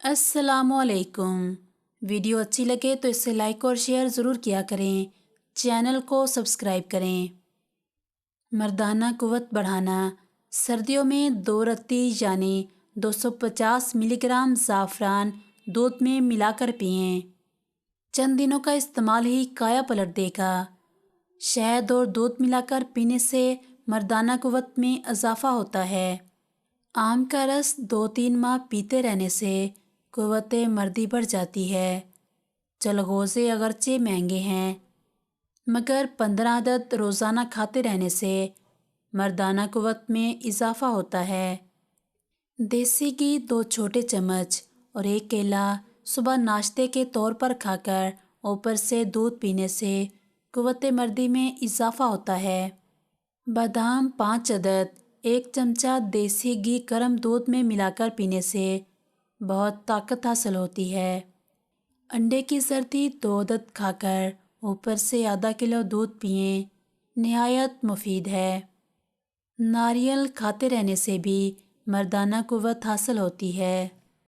अस्सलामुअलैकुम। वीडियो अच्छी लगे तो इसे लाइक और शेयर ज़रूर किया करें। चैनल को सब्सक्राइब करें। मर्दाना कुव्वत बढ़ाना। सर्दियों में 2 रत्ती यानी 250 मिलीग्राम ज़ाफ़रान दूध में मिलाकर पिएं। चंद दिनों का इस्तेमाल ही काया पलट देगा। शहद और दूध मिलाकर पीने से मर्दाना कुव्वत में इजाफ़ा होता है। आम का रस 2-3 माह पीते रहने से कुव्वत मर्दी बढ़ जाती है। चलगोज़े अगरचे महंगे हैं, मगर 15 अदद रोज़ाना खाते रहने से मर्दाना कुव्वत में इजाफ़ा होता है। देसी घी 2 छोटे चम्मच और 1 केला सुबह नाश्ते के तौर पर खाकर ऊपर से दूध पीने से कुव्वत मर्दी में इजाफ़ा होता है। बादाम 5 अदद 1 चमचा देसी घी गर्म दूध में मिलाकर पीने से बहुत ताकत हासिल होती है। अंडे की जर्दी 2 अदद खाकर ऊपर से आधा किलो दूध पिएं, निहायत मुफीद है। नारियल खाते रहने से भी मर्दाना कुव्वत हासिल होती है।